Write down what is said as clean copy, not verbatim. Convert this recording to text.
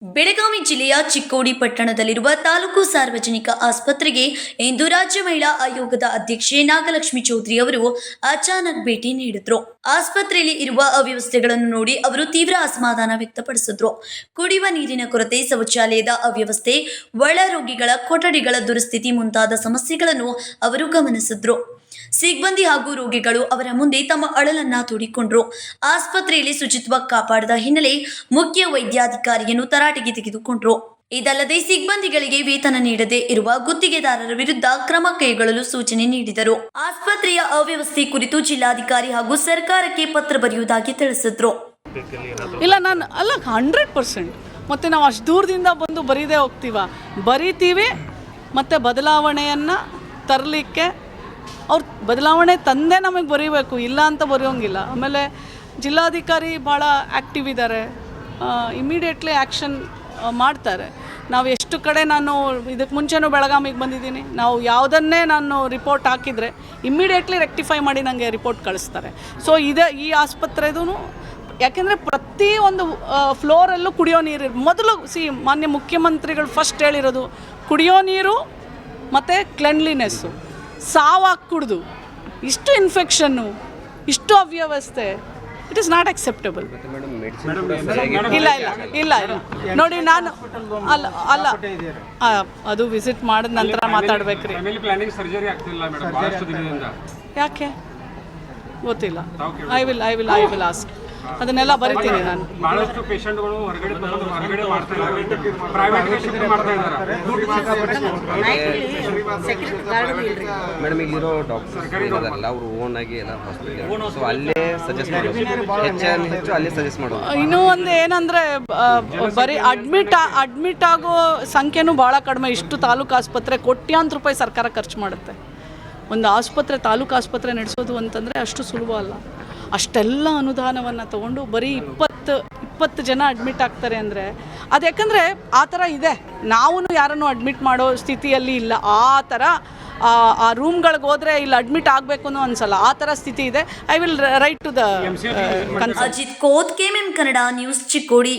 ಬೆಳಗಾವಿ ಜಿಲ್ಲೆಯ ಚಿಕ್ಕೋಡಿ ಪಟ್ಟಣದಲ್ಲಿರುವ ತಾಲೂಕು ಸಾರ್ವಜನಿಕ ಆಸ್ಪತ್ರೆಗೆ ಇಂದು ರಾಜ್ಯ ಮಹಿಳಾ ಆಯೋಗದ ಅಧ್ಯಕ್ಷೆ ನಾಗಲಕ್ಷ್ಮಿ ಚೌಧರಿ ಅವರು ಅಚಾನಕ್ ಭೇಟಿ ನೀಡಿದ್ರು. ಆಸ್ಪತ್ರೆಯಲ್ಲಿ ಇರುವ ಅವ್ಯವಸ್ಥೆಗಳನ್ನು ನೋಡಿ ಅವರು ತೀವ್ರ ಅಸಮಾಧಾನ ವ್ಯಕ್ತಪಡಿಸಿದ್ರು. ಕುಡಿಯುವ ನೀರಿನ ಕೊರತೆ, ಶೌಚಾಲಯದ ಅವ್ಯವಸ್ಥೆ, ಒಳ ರೋಗಿಗಳ ಕೊಠಡಿಗಳ ದುರಸ್ಥಿತಿ ಮುಂತಾದ ಸಮಸ್ಯೆಗಳನ್ನು ಅವರು ಗಮನಿಸಿದ್ರು. ಸಿಬ್ಬಂದಿ ಹಾಗೂ ರೋಗಿಗಳು ಅವರ ಮುಂದೆ ತಮ್ಮ ಅಳಲನ್ನ ತೋಡಿಕೊಂಡ್ರು. ಆಸ್ಪತ್ರೆಯಲ್ಲಿ ಶುಚಿತ್ವ ಕಾಪಾಡದ ಹಿನ್ನೆಲೆ ಮುಖ್ಯ ವೈದ್ಯಾಧಿಕಾರಿಯನ್ನು ತರಾಟೆಗೆ ತೆಗೆದುಕೊಂಡ್ರು. ಇದಲ್ಲದೆ ಸಿಬ್ಬಂದಿಗಳಿಗೆ ವೇತನ ನೀಡದೇ ಇರುವ ಗುತ್ತಿಗೆದಾರರ ವಿರುದ್ಧ ಕ್ರಮ ಕೈಗೊಳ್ಳಲು ಸೂಚನೆ ನೀಡಿದರು. ಆಸ್ಪತ್ರೆಯ ಅವ್ಯವಸ್ಥೆ ಕುರಿತು ಜಿಲ್ಲಾಧಿಕಾರಿ ಹಾಗೂ ಸರ್ಕಾರಕ್ಕೆ ಪತ್ರ ಬರೆಯುವುದಾಗಿ ತಿಳಿಸಿದ್ರು. ಇಲ್ಲ, ನಾನು ಅಲ್ಲ 100%. ಮತ್ತೆ ನಾವು ಅಷ್ಟು ದೂರದಿಂದ ಬಂದು ಬರೀತೀವಿ ಮತ್ತು ಬದಲಾವಣೆಯನ್ನು ತರಲಿಕ್ಕೆ ಅವ್ರು ಬದಲಾವಣೆ ತಂದೆ ನಮಗೆ ಬರೀಬೇಕು, ಇಲ್ಲ ಅಂತ ಬರೆಯೋಂಗಿಲ್ಲ. ಆಮೇಲೆ ಜಿಲ್ಲಾಧಿಕಾರಿ ಭಾಳ ಆ್ಯಕ್ಟಿವ್ ಇದ್ದಾರೆ, ಇಮಿಡಿಯೇಟ್ಲಿ ಆ್ಯಕ್ಷನ್ ಮಾಡ್ತಾರೆ. ನಾವು ಎಷ್ಟು ಕಡೆ ನಾನು ಇದಕ್ಕೆ ಮುಂಚೆನೂ ಬೆಳಗಾವಿಗೆ ಬಂದಿದ್ದೀನಿ, ನಾವು ಯಾವುದನ್ನೇ ನಾನು ರಿಪೋರ್ಟ್ ಹಾಕಿದರೆ ಇಮ್ಮಿಡಿಯೇಟ್ಲಿ ರೆಕ್ಟಿಫೈ ಮಾಡಿ ನನಗೆ ರಿಪೋರ್ಟ್ ಕಳಿಸ್ತಾರೆ. ಸೊ ಈ ಆಸ್ಪತ್ರೆದೂ ಯಾಕೆಂದರೆ ಪ್ರತಿಯೊಂದು ಫ್ಲೋರಲ್ಲೂ ಕುಡಿಯೋ ನೀರು ಮೊದಲು ಮಾನ್ಯ ಮುಖ್ಯಮಂತ್ರಿಗಳು ಫಸ್ಟ್ ಹೇಳಿರೋದು ಕುಡಿಯೋ ನೀರು ಮತ್ತು ಕ್ಲೆನ್ಲಿನೆಸ್ಸು. ಸಾವಾಗಿ ಕುಡಿದು ಇಷ್ಟು ಇನ್ಫೆಕ್ಷನ್ನು, ಇಷ್ಟು ಅವ್ಯವಸ್ಥೆ, ಇಟ್ ಈಸ್ ನಾಟ್ ಅಕ್ಸೆಪ್ಟಬಲ್. ಇಲ್ಲ ನೋಡಿ, ನಾನು ಅಲ್ಲ ಅದು ವಿಸಿಟ್ ಮಾಡಿದ ನಂತರ ಮಾತಾಡ್ಬೇಕ್ರಿ. ಯಾಕೆ ಗೊತ್ತಿಲ್ಲ. I will ask. ಅದನ್ನೆಲ್ಲ ಬರಿತೀನಿ ನಾನು. ಬಹಳಷ್ಟು ಪೇಷಂಟ್ಗಳು ಹೊರಗಡೆ ಮಾಡ್ತಾ ಇದ್ದಾರೆ, ಪ್ರೈವೇಟ್ ಮಾಡ್ತಾ ಇದ್ದಾರೆ. ಮೇಡಮ್, ಇಲ್ಲಿರೋ ಡಾಕ್ಟರ್ಸ್ ಇದಾರಲ್ಲ, ಅವರು ಓನ್ ಆಗಿ ಎಲ್ಲ ಹಾಸ್ಪಿಟಲ್, ಸೊ ಅಲ್ಲೇ ಸಜೆಸ್ಟ್ ಮಾಡೋದು, ಹೆಚ್ಚು ಅಲ್ಲೇ ಸಜೆಸ್ಟ್ ಮಾಡೋದು. ಇನ್ನೂ ಒಂದು ಏನಂದರೆ ಬರೀ ಅಡ್ಮಿಟ್ ಆಗೋ ಸಂಖ್ಯೆನೂ ಭಾಳ ಕಡಿಮೆ. ಇಷ್ಟು ತಾಲೂಕು ಆಸ್ಪತ್ರೆ ಕೋಟ್ಯಾಂತರ ರೂಪಾಯಿ ಸರ್ಕಾರ ಖರ್ಚು ಮಾಡುತ್ತೆ. ಒಂದು ಆಸ್ಪತ್ರೆ, ತಾಲೂಕು ಆಸ್ಪತ್ರೆ ನಡೆಸೋದು ಅಂತಂದರೆ ಅಷ್ಟು ಸುಲಭ ಅಲ್ಲ. ಅಷ್ಟೆಲ್ಲ ಅನುದಾನವನ್ನು ತೊಗೊಂಡು ಬರೀ 20 ಜನ ಅಡ್ಮಿಟ್ ಆಗ್ತಾರೆ ಅಂದರೆ ಅದು ಯಾಕಂದರೆ ಆ ಥರ ಇದೆ. ನಾವು ಯಾರನ್ನು ಅಡ್ಮಿಟ್ ಮಾಡೋ ಸ್ಥಿತಿಯಲ್ಲಿ ಇಲ್ಲ. ಆ ಥರ ಆ ರೂಮ್ಗಳಿಗೆ ಹೋದರೆ ಇಲ್ಲಿ ಅಡ್ಮಿಟ್ ಆಗಬೇಕು ಅನ್ನೋ ಅನ್ಸಲ್ಲ, ಆ ಥರ ಸ್ಥಿತಿ ಇದೆ. I will write to the Ajit Koth, KMM Kannada news, Chikkodi.